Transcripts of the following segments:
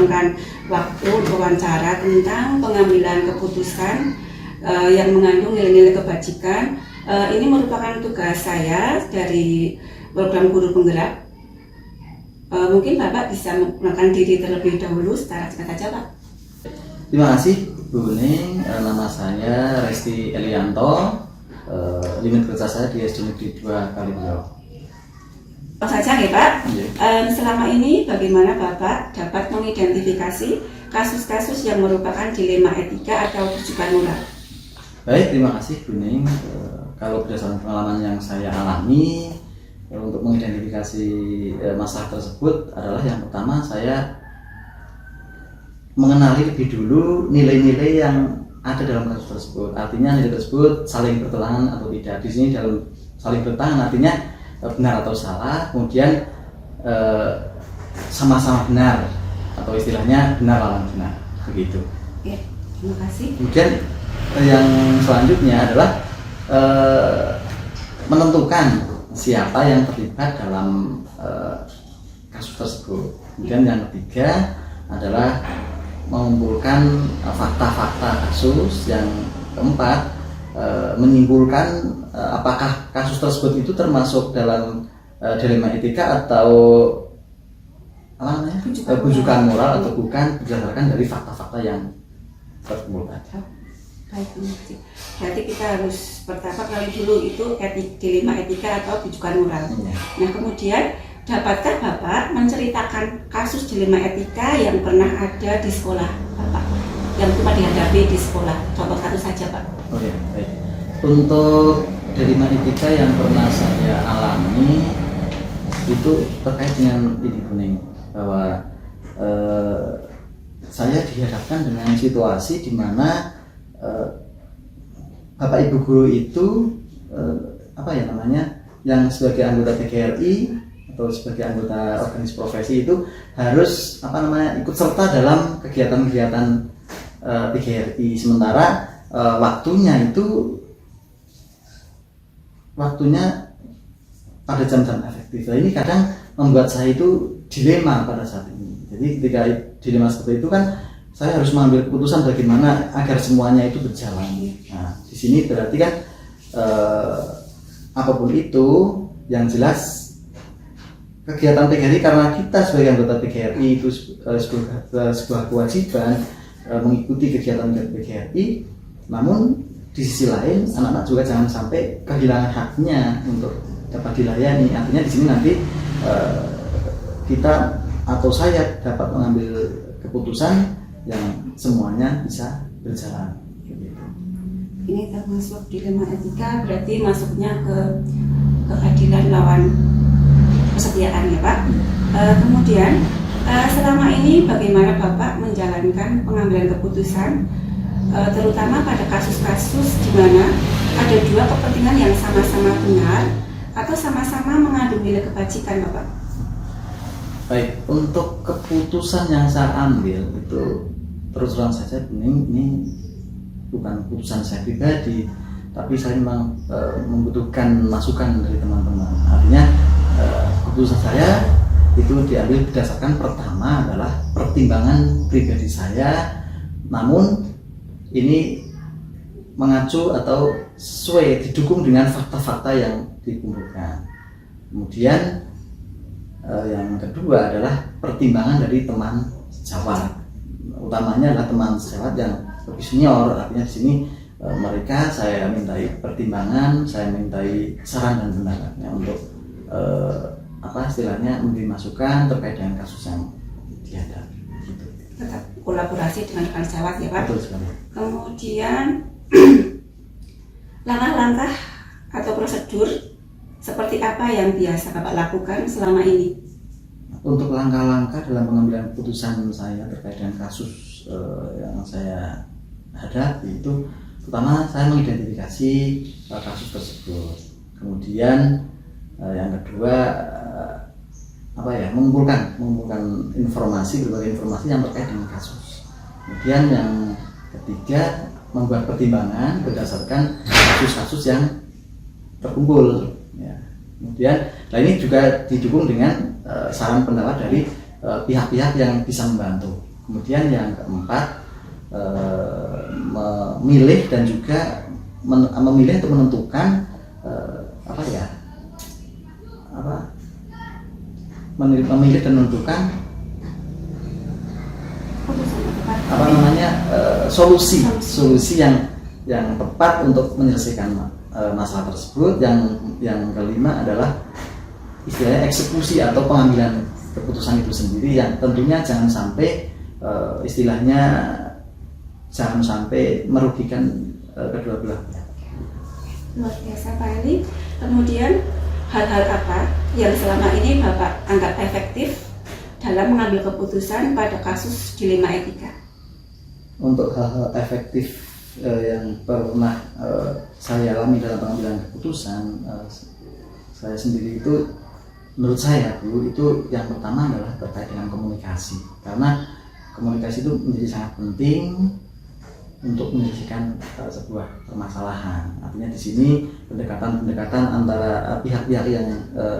meluangkan waktu wawancara tentang pengambilan keputusan yang mengandung nilai-nilai kebajikan. Ini merupakan tugas saya dari program Guru Penggerak. Mungkin Bapak bisa memperkenalkan diri terlebih dahulu secara singkat saja, Pak. Terima kasih Bu Ning, nama saya Resti Elianto, unit kerja saya di SD Negeri 2 Kalimantan. Saja ya Pak, selama ini bagaimana Bapak dapat mengidentifikasi kasus-kasus yang merupakan dilema etika atau rujukan moral? Baik, terima kasih Bu Ning. Kalau berdasarkan pengalaman yang saya alami untuk mengidentifikasi masalah tersebut adalah yang pertama saya mengenali lebih dulu nilai-nilai yang ada dalam kasus tersebut. Artinya nilai tersebut saling bertentangan atau tidak. Di sini dalam saling bertentangan artinya benar atau salah, kemudian sama-sama benar atau istilahnya benar lawan benar, begitu. Ya, terima kasih. Kemudian yang selanjutnya adalah menentukan siapa yang terlibat dalam kasus tersebut. Kemudian yang ketiga adalah mengumpulkan fakta-fakta kasus. Yang keempat menyimpulkan apakah kasus tersebut itu termasuk dalam dilema etika atau rujukan moral atau bukan, berdasarkan dari fakta-fakta yang terkumpulkan. Baik, berarti kita harus pertama kali dulu itu dilema etika atau rujukan moral. Nah, kemudian dapatkah Bapak menceritakan kasus dilema etika yang pernah ada di sekolah Bapak, yang cuma dihadapi di sekolah? Contoh satu saja, Pak. Oh ya, baik. Untuk dilema etika yang pernah saya alami itu terkait dengan ini Bu Ning, bahwa saya dihadapkan dengan situasi di mana Bapak Ibu guru itu yang sebagai anggota PGRI atau sebagai anggota organisasi profesi itu harus ikut serta dalam kegiatan-kegiatan PGRI, sementara waktunya pada jam-jam efektif. Nah, ini kadang membuat saya itu dilema pada saat ini. Jadi ketika dilema seperti itu kan saya harus mengambil keputusan bagaimana agar semuanya itu berjalan. Nah, di sini berarti kan apapun itu, yang jelas kegiatan PGRI, karena kita sebagai anggota PGRI itu sebuah kewajiban mengikuti kegiatan PGRI. Namun di sisi lain anak-anak juga jangan sampai kehilangan haknya untuk dapat dilayani. Artinya di sini nanti kita atau saya dapat mengambil keputusan yang semuanya bisa berjalan. Ini termasuk dilema etika, berarti masuknya ke keadilan lawan kesetiaan ya Pak. Kemudian selama ini bagaimana Bapak menjalankan pengambilan keputusan, terutama pada kasus-kasus di mana ada dua kepentingan yang sama-sama benar atau sama-sama mengandung nilai kebajikan, Bapak? Baik, untuk keputusan yang saya ambil itu terus terang saja ini bukan keputusan saya pribadi, tapi saya memang membutuhkan masukan dari teman-teman. Artinya keputusan saya itu diambil berdasarkan pertama adalah pertimbangan pribadi saya, namun ini mengacu atau sesuai didukung dengan fakta-fakta yang dikumpulkan. Kemudian yang kedua adalah pertimbangan dari teman sejawat, utamanya adalah teman sejawat yang lebih senior. Artinya di sini mereka saya mintai pertimbangan, saya mintai saran dan pendapatnya untuk istilahnya memberi masukan terkait dengan kasus yang dihadapi. Gitu. Tetap kolaborasi dengan rekan sejawat ya Pak. Betul sekali. Kemudian langkah-langkah atau prosedur seperti apa yang biasa Bapak lakukan selama ini? Untuk langkah-langkah dalam pengambilan keputusan saya terkait dengan kasus yang saya hadapi itu, pertama saya mengidentifikasi kasus tersebut. Kemudian yang kedua mengumpulkan informasi, berbagai informasi yang terkait dengan kasus. Kemudian yang ketiga membuat pertimbangan berdasarkan kasus-kasus yang terkumpul. Ya. Kemudian, ini juga didukung dengan saran pendapat dari pihak-pihak yang bisa membantu. Kemudian yang keempat, memilih dan juga memilih untuk menentukan memilih dan menentukan solusi yang tepat untuk menyelesaikan masalah tersebut. Yang kelima adalah istilahnya eksekusi atau pengambilan keputusan itu sendiri, yang tentunya jangan sampai merugikan kedua belah pihak. Luar biasa Pak Eli. Kemudian hal-hal apa yang selama ini Bapak anggap efektif dalam mengambil keputusan pada kasus dilema etika? Untuk hal-hal efektif yang pernah saya alami dalam pengambilan keputusan, saya sendiri itu, menurut saya Bu, itu yang pertama adalah terkait dengan komunikasi, karena komunikasi itu menjadi sangat penting untuk menyelesaikan sebuah permasalahan. Artinya di sini pendekatan antara pihak-pihak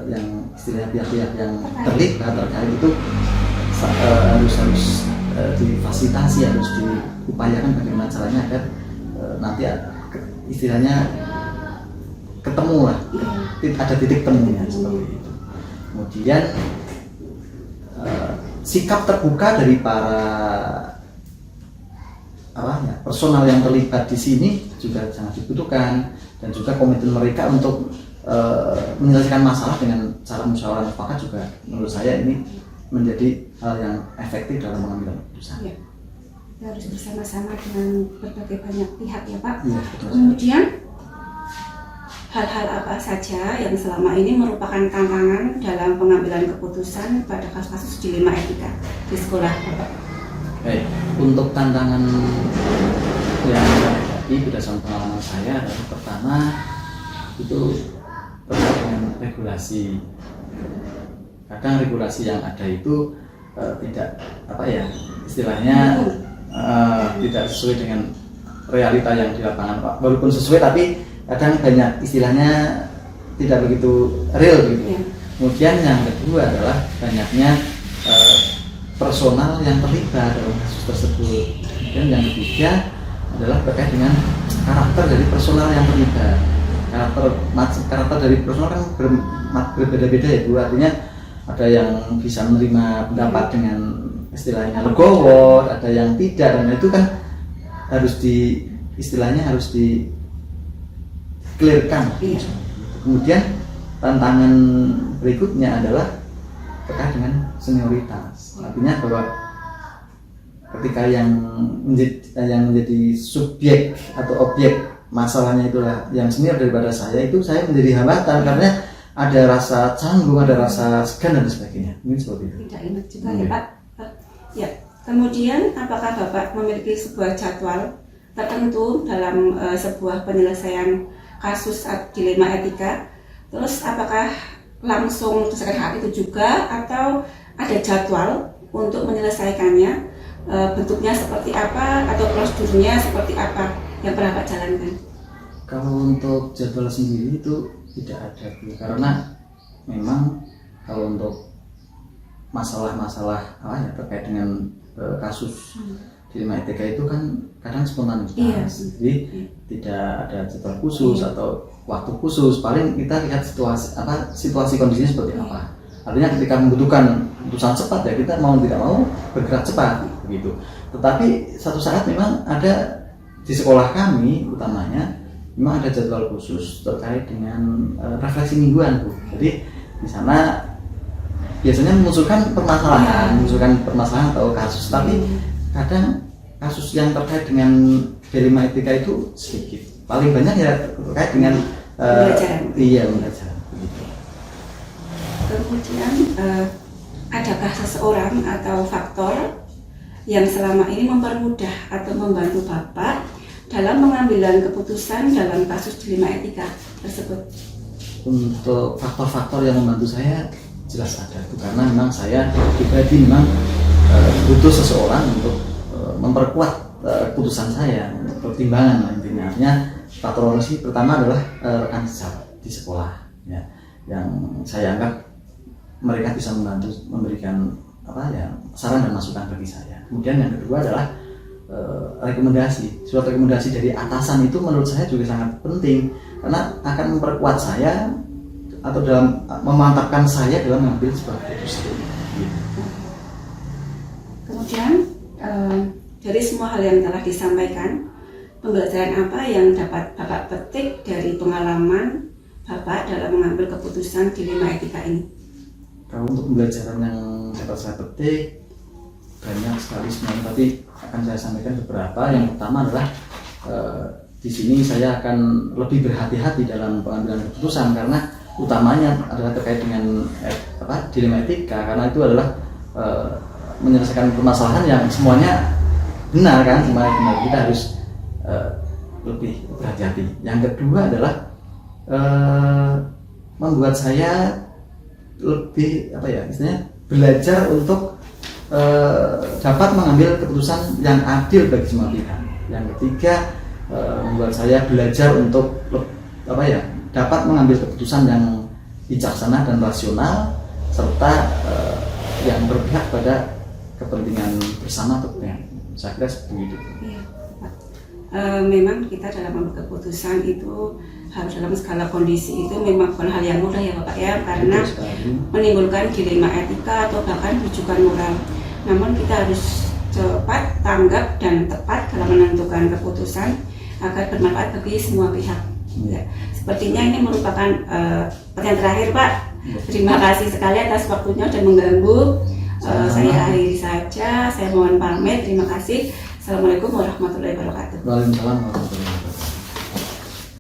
yang istilahnya pihak-pihak yang terlibat terkait itu harus difasilitasi, harus diupayakan bagaimana caranya agar nanti istilahnya ketemu lah, ada titik temunya seperti itu. Kemudian sikap terbuka dari para personal yang terlibat di sini juga sangat dibutuhkan, dan juga komitmen mereka untuk menyelesaikan masalah dengan cara musyawarah mufakat juga menurut saya ini menjadi hal yang efektif dalam mengambil keputusan. Ya. Kita harus bersama-sama dengan berbagai banyak pihak ya Pak. Ya, kemudian hal-hal apa saja yang selama ini merupakan tantangan dalam pengambilan keputusan pada kasus-kasus dilema etika di sekolah Bapak? Baik, untuk tantangan yang saya hadapi berdasarkan pengalaman saya adalah pertama itu terkait dengan regulasi. Kadang regulasi yang ada itu tidak istilahnya tidak sesuai dengan realita yang di lapangan Pak. Walaupun sesuai tapi kadang banyak istilahnya tidak begitu real gitu. Ya. Kemudian yang kedua adalah banyaknya personal yang terlibat dalam kasus tersebut. Kemudian yang ketiga adalah terkait dengan karakter dari personal yang terlibat. Karakter dari personal kan berbeda-beda ya Bu. Artinya ada yang bisa menerima pendapat dengan istilahnya legowo, ada yang tidak, dan itu kan harus di-clearkan. Iya. Kemudian tantangan berikutnya adalah terkait dengan senioritas. Artinya bahwa ketika yang menjadi subjek atau objek masalahnya itulah yang senior daripada saya, itu saya menjadi hambatan karena ada rasa canggung, ada rasa segan dan sebagainya. Ini seperti itu. Tidak enak juga ya Pak. Ya. Kemudian apakah Bapak memiliki sebuah jadwal tertentu dalam sebuah penyelesaian kasus dilema etika? Terus apakah langsung berdasarkan hal itu juga atau ada jadwal untuk menyelesaikannya? Bentuknya seperti apa atau prosedurnya seperti apa yang pernah Pak jalankan? Kalau untuk jadwal sendiri itu tidak ada Bu, karena memang kalau untuk masalah-masalah terkait dengan kasus dilema etika itu kan kadang spontanitas. Jadi tidak ada jadwal khusus atau waktu khusus. Paling kita lihat situasi kondisinya seperti apa. Artinya ketika membutuhkan keputusan cepat ya kita mau tidak mau bergerak cepat begitu. Tetapi satu saat memang ada di sekolah kami utamanya memang ada jadwal khusus terkait dengan refleksi mingguan Bu. Jadi di sana biasanya memunculkan permasalahan atau kasus, tapi kadang kasus yang terkait dengan dilema etika itu sedikit. Paling banyak ya terkait dengan pembelajaran. Kemudian adakah seseorang atau faktor yang selama ini mempermudah atau membantu Bapak dalam pengambilan keputusan dalam kasus dilema etika tersebut? Untuk faktor-faktor yang membantu saya jelas ada itu, karena memang saya pribadi memang butuh seseorang untuk memperkuat keputusan saya, pertimbangan intinya. Artinya faktor pertama adalah rekan sejawat di sekolah ya, yang saya anggap mereka bisa membantu memberikan saran dan masukan bagi saya. Kemudian yang kedua adalah rekomendasi. Suatu rekomendasi dari atasan itu menurut saya juga sangat penting karena akan memperkuat saya atau dalam memantapkan saya dalam mengambil sebuah keputusan. Kemudian dari semua hal yang telah disampaikan, pembelajaran apa yang dapat Bapak petik dari pengalaman Bapak dalam mengambil keputusan dilema etika ini? Kalau untuk pembelajaran yang dapat saya petik banyak sekali sebenarnya, tapi akan saya sampaikan beberapa. Yang pertama adalah di sini saya akan lebih berhati-hati dalam pengambilan keputusan karena utamanya adalah terkait dengan dilema etika, karena itu adalah menyelesaikan permasalahan yang semuanya benar kan, semuanya benar. Kita harus lebih berhati-hati. Yang kedua adalah membuat saya lebih istilahnya belajar untuk dapat mengambil keputusan yang adil bagi semua pihak. Yang ketiga membuat saya belajar untuk dapat mengambil keputusan yang bijaksana dan rasional serta yang berpihak pada kepentingan bersama atau kepentingan. Saya kira seperti itu. Iya, Pak. Memang kita dalam mengambil keputusan itu harus dalam segala kondisi, itu memang bukan hal yang mudah ya Bapak ya, karena menimbulkan dilema etika atau bahkan rujukan moral. Namun kita harus cepat, tanggap dan tepat dalam menentukan keputusan agar bermanfaat bagi semua pihak. Ya. Sepertinya ini merupakan pertanyaan terakhir Pak. Terima kasih sekali atas waktunya dan mengganggu. Saya akhiri saja. Saya mohon pamit. Terima kasih. Assalamualaikum warahmatullahi wabarakatuh. Waalaikumsalam warahmatullahi wabarakatuh.